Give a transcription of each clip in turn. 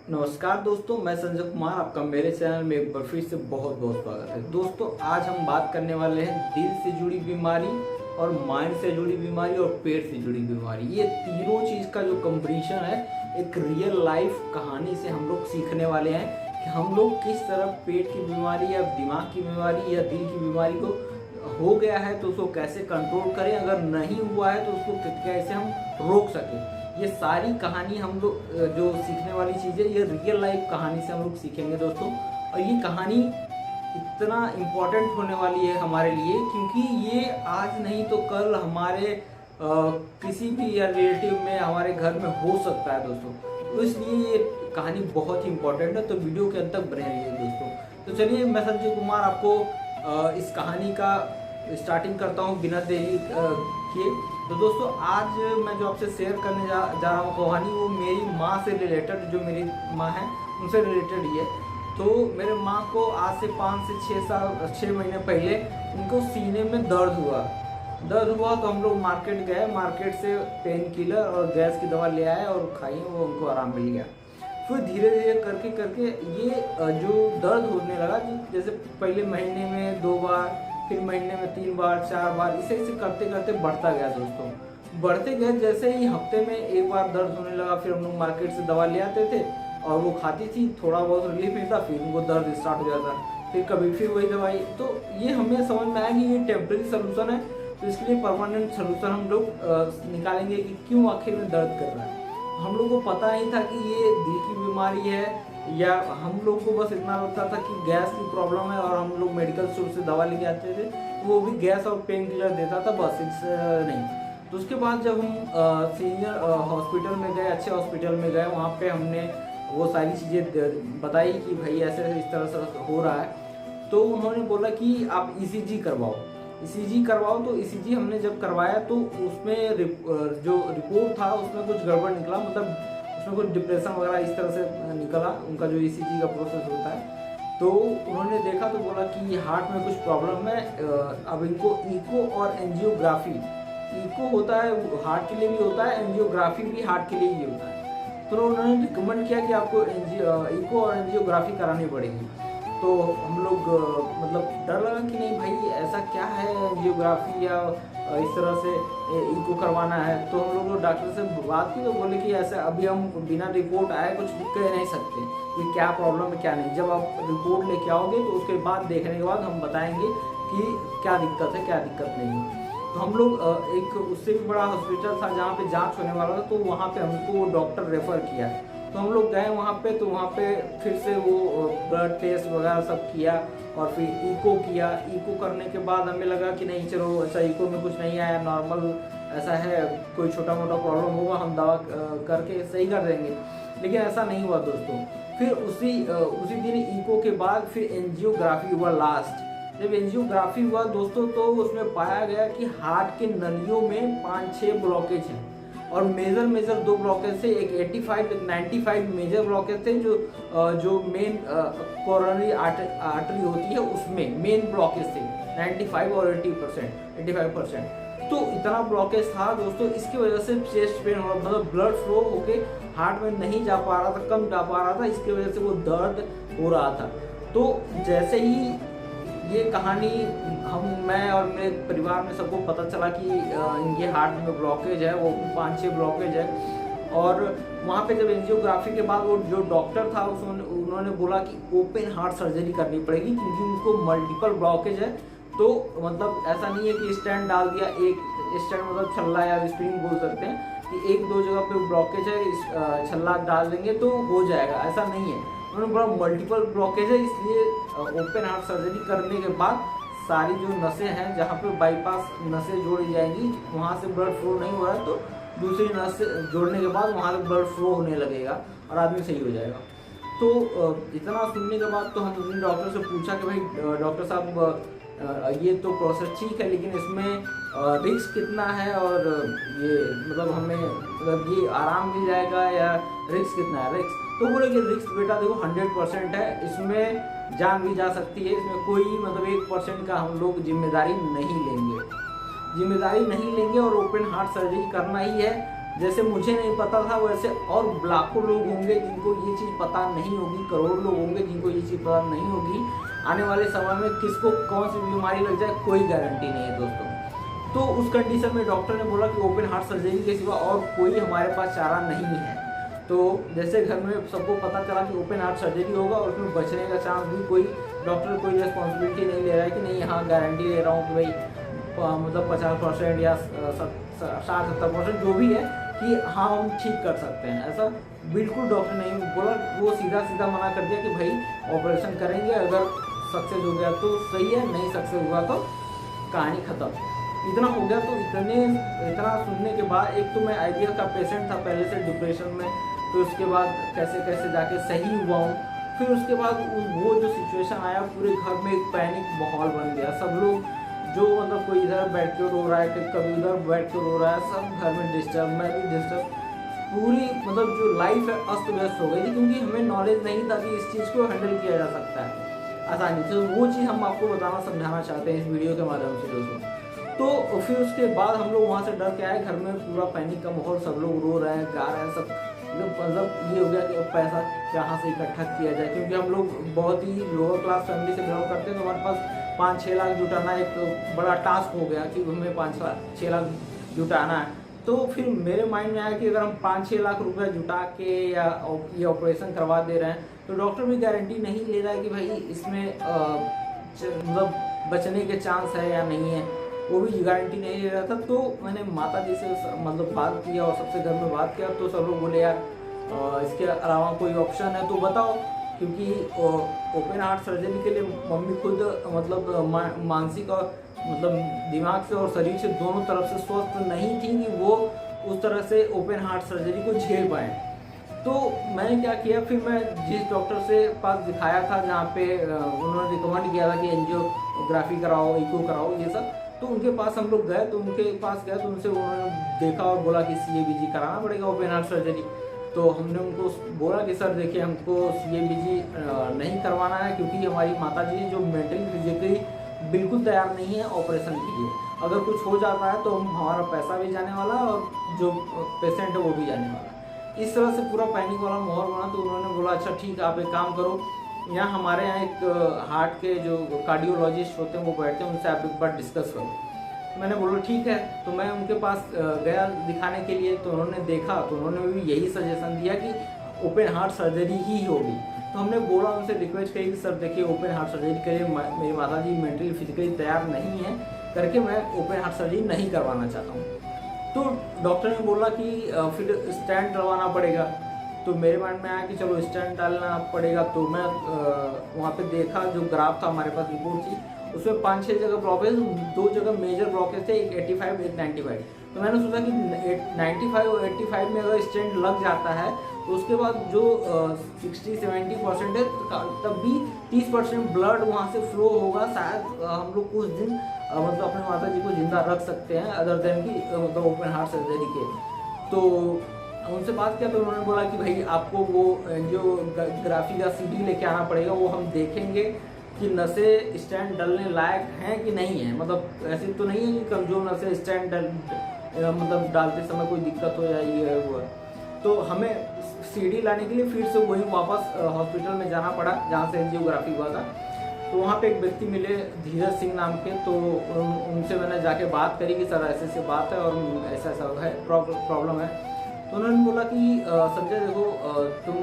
नमस्कार दोस्तों, मैं संजय कुमार। आपका मेरे चैनल में एक बार फिर से बहुत बहुत स्वागत है। दोस्तों, आज हम बात करने वाले हैं दिल से जुड़ी बीमारी और माइंड से जुड़ी बीमारी और पेट से जुड़ी बीमारी। ये तीनों चीज़ का जो कॉम्बिनेशन है, एक रियल लाइफ कहानी से हम लोग सीखने वाले हैं कि हम लोग किस तरह पेट की बीमारी या दिमाग की बीमारी या दिल की बीमारी को हो गया है तो उसको कैसे कंट्रोल करें, अगर नहीं हुआ है तो उसको कैसे हम रोक सकें। ये सारी कहानी हम लोग जो सीखने वाली चीज़ें, ये रियल लाइफ कहानी से हम लोग सीखेंगे दोस्तों। और ये कहानी इतना इम्पोर्टेंट होने वाली है हमारे लिए, क्योंकि ये आज नहीं तो कल हमारे किसी भी या रिलेटिव में, हमारे घर में हो सकता है दोस्तों। तो इसलिए ये कहानी बहुत ही इम्पोर्टेंट है, तो वीडियो के अंत तक बने रहिए दोस्तों। तो चलिए, मैं संजय कुमार आपको इस कहानी का स्टार्टिंग करता हूँ बिना देरी किए। तो दोस्तों, आज मैं जो आपसे शेयर करने जा रहा हूँ कहानी, वो मेरी माँ से रिलेटेड, जो मेरी माँ है उनसे रिलेटेड ही है। तो मेरे माँ को आज से 5 से 6 महीने पहले उनको सीने में दर्द हुआ। तो हम लोग मार्केट गए, मार्केट से पेन किलर और गैस की दवा ले आए और खाई, वो उनको आराम मिल गया। फिर धीरे धीरे करके करके ये जो दर्द होने लगा, जैसे पहले महीने में 2 बार, फिर महीने में 3 बार 4 बार, इसे करते करते बढ़ता गया दोस्तों। बढ़ते गए, जैसे ही हफ्ते में 1 बार दर्द होने लगा, फिर हम लोग मार्केट से दवा ले आते थे और वो खाती थी, थोड़ा बहुत रिलीफ मिलता, फिर उनको दर्द स्टार्ट हो जाता, फिर कभी फिर वही दवाई। तो ये हमें समझ में आया कि ये टेम्प्रेरी सोल्यूशन है, तो इसके लिए परमानेंट सोल्यूशन हम लोग निकालेंगे कि क्यों आखिर में दर्द कर रहा है। हम लोग को पता नहीं था कि ये दिल की बीमारी है, या हम लोग को बस इतना लगता था कि गैस की प्रॉब्लम है और हम लोग मेडिकल स्टोर से दवा लेके आते थे, तो वो भी गैस और पेन किलर देता था, बस नहीं। तो उसके बाद जब हम सीनियर हॉस्पिटल में गए, अच्छे हॉस्पिटल में गए, वहाँ पे हमने वो सारी चीज़ें बताई कि भाई ऐसे इस तरह से हो रहा है। तो उन्होंने बोला कि आप ECG करवाओ। ECG करवाओ। तो ECG हमने जब करवाया तो उसमें जो रिपोर्ट था उसमें कुछ गड़बड़ निकला, मतलब उसमें कुछ डिप्रेशन वगैरह इस तरह से निकला, उनका जो ECG का प्रोसेस होता है। तो उन्होंने देखा तो बोला कि हार्ट में कुछ प्रॉब्लम है, अब इनको ईको और एंजियोग्राफी, ईको होता है हार्ट के लिए भी होता है, एंजियोग्राफी भी हार्ट के लिए ही होता है। तो उन्होंने रिकमेंड किया कि आपको ईको और एंजियोग्राफी करानी पड़ेगी। तो हम लोग मतलब डर लगा कि नहीं भाई, ऐसा क्या है एंजियोग्राफी या इस तरह से इको करवाना है। तो हम लोग डॉक्टर से बात की तो बोले कि ऐसा अभी हम बिना रिपोर्ट आए कुछ कह नहीं सकते कि क्या प्रॉब्लम है क्या नहीं। जब आप रिपोर्ट लेके आओगे तो उसके बाद देखने के बाद हम बताएंगे कि क्या दिक्कत है क्या दिक्कत नहीं है। तो हम लोग एक उससे भी बड़ा हॉस्पिटल था जहाँ पे जांच होने वाला था, तो वहाँ पे हमको डॉक्टर रेफ़र किया। तो हम लोग गए वहाँ पे, तो वहाँ पे फिर से वो ब्लड टेस्ट वगैरह सब किया और फिर ईको किया। ईको करने के बाद हमें लगा कि नहीं चलो अच्छा, ईको में कुछ नहीं आया, नॉर्मल ऐसा है, कोई छोटा मोटा प्रॉब्लम होगा, हम दवा करके सही कर देंगे। लेकिन ऐसा नहीं हुआ दोस्तों। फिर उसी दिन ईको के बाद फिर एंजियोग्राफी हुआ लास्ट। जब एंजियोग्राफी हुआ दोस्तों, तो उसमें पाया गया कि हार्ट के नलियों में 5-6 ब्लॉकेज हैं और मेजर 2 ब्लॉकेज थे, एक 85 एक 95 मेजर ब्लॉकेज थे, जो मेन कोरोनरी आर्टरी होती है उसमें मेन ब्लॉकेज थे 95 और 85%। तो इतना ब्लॉकेज था दोस्तों, इसकी वजह से चेस्ट पेन हो रहा, मतलब ब्लड फ्लो होके हार्ट में नहीं जा पा रहा था, कम जा पा रहा था, इसकी वजह से वो दर्द हो रहा था। तो जैसे ही ये कहानी मैं और मेरे परिवार में सबको पता चला कि इनके हार्ट में ब्लॉकेज है, वो 5-6 ब्लॉकेज है। और वहाँ पे जब एंजियोग्राफी के बाद वो जो डॉक्टर था उन्होंने बोला कि ओपन हार्ट सर्जरी करनी पड़ेगी, क्योंकि उनको मल्टीपल ब्लॉकेज है। तो मतलब ऐसा नहीं है कि स्टेंट डाल दिया, एक स्टेंट मतलब छल्ला या स्प्रिंग बोल सकते हैं कि 1-2 जगह पे ब्लॉकेज है, छल्ला डाल देंगे तो हो जाएगा, ऐसा नहीं है। उन्होंने बड़ा मल्टीपल ब्लॉकेज है, इसलिए ओपन हार्ट सर्जरी करने के बाद सारी जो नसें हैं, जहाँ पे बाईपास नसें जोड़ी जाएंगी, वहाँ से ब्लड फ्लो नहीं हो रहा है, तो दूसरी नस जोड़ने के बाद वहाँ से ब्लड फ्लो होने लगेगा और आदमी सही हो जाएगा। तो इतना सुनने के बाद तो हमने डॉक्टर से पूछा कि भाई डॉक्टर साहब, ये तो प्रोसेस ठीक है, लेकिन इसमें रिस्क कितना है, और ये मतलब हमें मतलब ये आराम मिल जाएगा या रिस्क कितना है। रिस्क तो बोले कि रिस्क बेटा देखो 100% है, इसमें जान भी जा सकती है, इसमें कोई मतलब 1% का हम लोग जिम्मेदारी नहीं लेंगे और ओपन हार्ट सर्जरी करना ही है। जैसे मुझे नहीं पता था वैसे और लाखों लोग होंगे जिनको ये चीज़ पता नहीं होगी, करोड़ों लोग होंगे जिनको ये चीज़ पता नहीं होगी। आने वाले समय में किसको कौन सी बीमारी लग जाए कोई गारंटी नहीं है दोस्तों। तो उस कंडीशन में डॉक्टर ने बोला कि ओपन हार्ट सर्जरी के सिवा और कोई हमारे पास चारा नहीं है। तो जैसे घर में सबको पता चला कि ओपन हार्ट सर्जरी होगा और उसमें बचने का चांस भी कोई डॉक्टर कोई रिस्पॉन्सिबिलिटी नहीं ले रहा है कि नहीं यहाँ गारंटी ले रहा हूँ कि भाई मतलब 50% या 60-70% जो भी है कि हाँ हम ठीक कर सकते हैं, ऐसा बिल्कुल डॉक्टर नहीं बोला। वो सीधा सीधा मना कर दिया कि भाई ऑपरेशन करेंगे, अगर सक्सेस हो गया तो सही है, नहीं सक्सेस हुआ तो कहानी खत्म। इतना हो गया। तो इतना सुनने के बाद एक तो मैं आइडिया का पेशेंट था पहले से डिप्रेशन में, तो उसके बाद कैसे कैसे जाके सही हुआ हूँ। फिर उसके बाद वो जो सिचुएशन आया पूरे घर में एक पैनिक माहौल बन गया। सब लोग जो मतलब कोई इधर बैठ के रो रहा है, कभी उधर बैठ के रो रहा है, सब घर में डिस्टर्ब, मैं भी डिस्टर्ब। पूरी मतलब जो लाइफ है अस्त व्यस्त हो गई थी, क्योंकि हमें नॉलेज नहीं था कि इस चीज़ को हैंडल किया जा सकता है आसानी से। वो चीज़ हम आपको बताना समझाना चाहते हैं इस वीडियो के माध्यम से दोस्तों। तो फिर उसके बाद हम लोग वहाँ से डर के आए, घर में पूरा पैनिक का माहौल, सब लोग रो रहे हैं, गा रहे हैं, सब मतलब ये हो गया कि अब पैसा कहाँ से इकट्ठा किया जाए, क्योंकि हम लोग बहुत ही लोअर क्लास फैमिली से बिलोंग करते हैं। तो हमारे पास 5-6 लाख जुटाना एक बड़ा टास्क हो गया कि हमें 5-6 लाख जुटाना है। तो फिर मेरे माइंड में आया कि अगर हम 5-6 लाख रुपए जुटा के या ये ऑपरेशन करवा दे रहे हैं तो डॉक्टर भी गारंटी नहीं ले रहा है कि भाई इसमें मतलब बचने के चांस है या नहीं है, वो भी गारंटी नहीं ले रहा था। तो मैंने माता जी से मतलब बात किया और सबसे घर में बात किया, तो सब लोग बोले यार इसके अलावा कोई ऑप्शन है तो बताओ, क्योंकि ओपन हार्ट सर्जरी के लिए मम्मी खुद मतलब मानसिक और मतलब दिमाग से और शरीर से दोनों तरफ से स्वस्थ नहीं थी कि वो उस तरह से ओपन हार्ट सर्जरी को झेल पाए। तो मैंने क्या किया, फिर मैं जिस डॉक्टर से पास दिखाया था जहाँ पे उन्होंने रिकमेंड किया था कि एंजियोग्राफी कराओ, इको कराओ, ये सब, तो उनके पास हम लोग गए। तो उनके पास गए तो उनसे उन्होंने देखा और बोला कि CABG कराना पड़ेगा ओपन हार्ट सर्जरी। तो हमने उनको बोला कि सर देखिए हमको CABG नहीं करवाना है, क्योंकि हमारी माता जी जो मेंटली फिजिकली बिल्कुल तैयार नहीं है ऑपरेशन के लिए। अगर कुछ हो जाता है तो हमारा पैसा भी जाने वाला है और जो पेशेंट है वो भी जाने वाला है। इस तरह से पूरा पैनिक वाला माहौल बना। तो उन्होंने बोला अच्छा ठीक है, आप एक काम करो, यहाँ हमारे यहाँ एक हार्ट के जो कार्डियोलॉजिस्ट होते हैं वो बैठते हैं, उनसे आप एक बार डिस्कस करो। मैंने बोला ठीक है। तो मैं उनके पास गया दिखाने के लिए। तो उन्होंने देखा तो उन्होंने भी यही सजेशन दिया कि ओपन हार्ट सर्जरी ही होगी। तो हमने बोला उनसे, रिक्वेस्ट करी कि सर देखिए ओपन हार्ट सर्जरी के लिए मेरी माता जी मेंटली फिजिकली तैयार नहीं है करके मैं ओपन हार्ट सर्जरी नहीं करवाना चाहता हूँ। तो डॉक्टर ने बोला कि फिर स्टेंट डलवाना पड़ेगा। तो मेरे माइंड में आया कि चलो स्टेंट डालना पड़ेगा। तो मैं वहाँ पे देखा, जो ग्राफ था हमारे पास रिपोर्ट थी, उसमें 5-6 जगह ब्लॉकेज, 2 जगह मेजर ब्लॉकेज थे, एक 85 एक 95। तो मैंने सोचा कि 95 और 85 में अगर स्टेंट लग जाता है तो उसके बाद जो 60-70% है तब भी 30% ब्लड वहाँ से फ्लो होगा। शायद हम लोग कुछ दिन मतलब अपने माता जी को जिंदा रख सकते हैं अदर देन की मतलब ओपन हार्ट सर्जरी के। तो उनसे बात किया तो उन्होंने बोला कि भाई आपको वो एंजियोग्राफी का CD लेके आना पड़ेगा, वो हम देखेंगे कि नसें स्टेंट डलने लायक हैं कि नहीं है। मतलब ऐसी तो नहीं है कि कमजोर नसें स्टेंट मतलब डालते समय कोई दिक्कत हो जाए, ये है वो है। तो हमें CD लाने के लिए फिर से वही वापस हॉस्पिटल में जाना पड़ा जहाँ से एंजियोग्राफी हुआ था। तो वहाँ पे एक व्यक्ति मिले धीरज सिंह नाम के। तो उनसे मैंने जाके बात करी कि सर ऐसे बात है और ऐसा ऐसा है प्रॉब्लम है। तो उन्होंने बोला कि संजय देखो तुम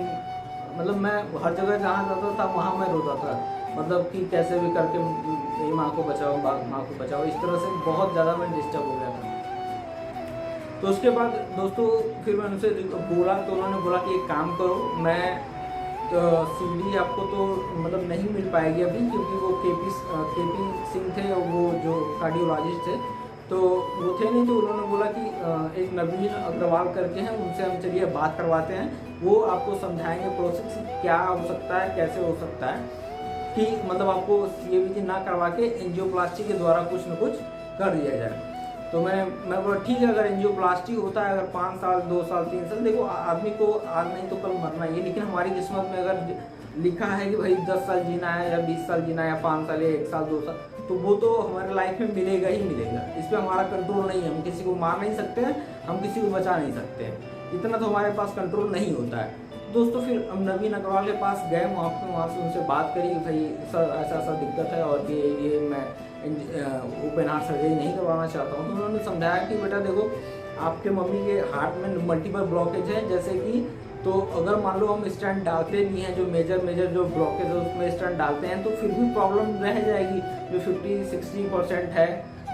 मतलब मैं हर जगह जहाँ जाता था वहाँ मैं रोता था, मतलब कि कैसे भी करके मेरी माँ को बचाओ, माँ को बचाओ, इस तरह से बहुत ज़्यादा मैं डिस्टर्ब हो गया था। तो उसके बाद दोस्तों फिर मैं उनसे बोला तो उन्होंने बोला कि एक काम करो, मैं CD आपको तो मतलब नहीं मिल पाएगी अभी, क्योंकि वो KP सिंह थे और वो जो कार्डियोलॉजिस्ट थे तो वो थे नहीं। तो उन्होंने बोला कि एक नवीन अग्रवाल करके हैं, उनसे हम चलिए बात करवाते हैं, वो आपको समझाएंगे प्रोसेस क्या हो सकता है, कैसे हो सकता है कि मतलब आपको CABG ना करवा के एंजियोप्लास्टी के द्वारा कुछ न कुछ कर दिया जाए। तो मैं बोला ठीक है, अगर एंजियोप्लास्टी होता है, अगर 5 साल 2 साल 3 साल, देखो आदमी को आज नहीं तो कल मरना ही है, लेकिन हमारी किस्मत में अगर लिखा है कि भाई 10 साल जीना है या 20 साल जीना है या 5 साल या 1 साल 2 साल, तो वो तो हमारे लाइफ में मिलेगा ही मिलेगा। इस पर हमारा कंट्रोल नहीं है, हम किसी को मार नहीं सकते हैं, हम किसी को बचा नहीं सकते हैं, इतना तो हमारे पास कंट्रोल नहीं होता है। दोस्तों फिर हम नवीन अग्रवाल के पास गए, वहाँ से उनसे बात करी, भाई सर ऐसा ऐसा दिक्कत है और ये मैं ओपन हार्ट सर्जरी नहीं करवाना चाहता हूँ। तो उन्होंने समझाया कि बेटा देखो, आपके मम्मी के हार्ट में मल्टीपल ब्लॉकेज है, जैसे कि तो अगर मान लो हम स्टेंट डालते नहीं हैं, जो मेजर जो ब्लॉकेज है उसमें स्टेंट डालते हैं, तो फिर भी प्रॉब्लम रह जाएगी। जो 50-60% है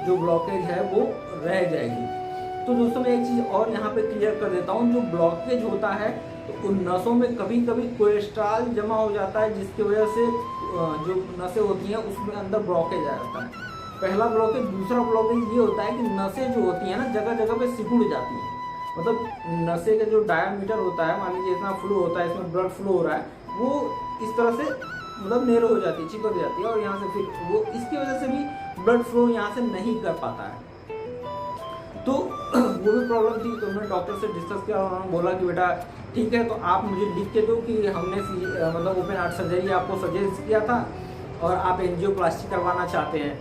जो ब्लॉकेज है वो रह जाएगी। तो दोस्तों मैं एक चीज़ और यहाँ पे क्लियर कर देता हूँ, जो ब्लॉकेज होता है तो उन नसों में कभी कभी कोलेस्ट्रॉल जमा हो जाता है, जिसकी वजह से जो नसें होती हैं उसमें अंदर ब्लॉकेज आ जाता है, पहला ब्लॉकेज। दूसरा ब्लॉकेज ये होता है कि नसें जो होती हैं ना जगह जगह पे सिकुड़ जाती हैं, मतलब नशे का जो डायमीटर होता है, मान लीजिए इतना फ्लो होता है, इसमें ब्लड फ्लो हो रहा है, वो इस तरह से मतलब नैरो हो जाती है, चिपक जाती है, और यहाँ से फिर वो इसकी वजह से भी ब्लड फ्लो यहाँ से नहीं कर पाता है। तो वो भी प्रॉब्लम थी। तो मैंने डॉक्टर से डिस्कस किया, उन्होंने बोला कि बेटा ठीक है, तो आप मुझे लिख के दो कि हमने मतलब ओपन हार्ट सर्जरी आपको सजेस्ट किया था और आप एंजियोप्लास्टी करवाना चाहते हैं।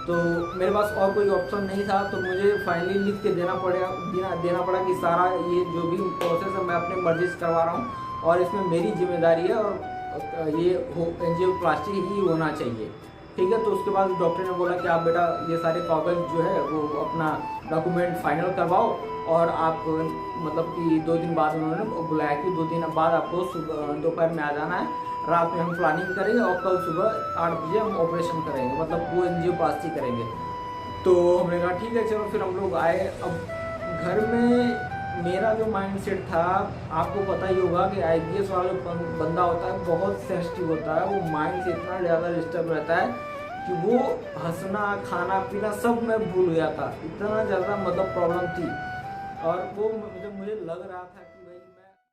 तो मेरे पास और कोई ऑप्शन नहीं था, तो मुझे फाइनली लिख के देना पड़ा कि सारा ये जो भी प्रोसेस है मैं अपने मर्जी से करवा रहा हूँ और इसमें मेरी जिम्मेदारी है और ये एंजियोप्लास्टी ही होना चाहिए। ठीक है, तो उसके बाद डॉक्टर ने बोला कि आप बेटा ये सारे कागज जो है वो अपना डॉक्यूमेंट फाइनल करवाओ, और आप मतलब कि 2 दिन बाद उन्होंने बुलाया कि 2 दिन बाद आपको दोपहर में आ जाना है, रात में हम प्लानिंग करेंगे और कल सुबह 8 बजे हम ऑपरेशन करेंगे, मतलब वो एंजियोप्लास्टी करेंगे। तो हमने कहा ठीक है चलो, फिर हम लोग आए। अब घर में मेरा जो माइंडसेट था, आपको पता ही होगा कि IBS वाला जो बंदा होता है बहुत सेंसिटिव होता है, वो माइंड से इतना ज़्यादा डिस्टर्ब रहता है कि वो हंसना खाना पीना सब मैं भूल गया था, इतना ज़्यादा मतलब प्रॉब्लम थी। और वो मुझे लग रहा था कि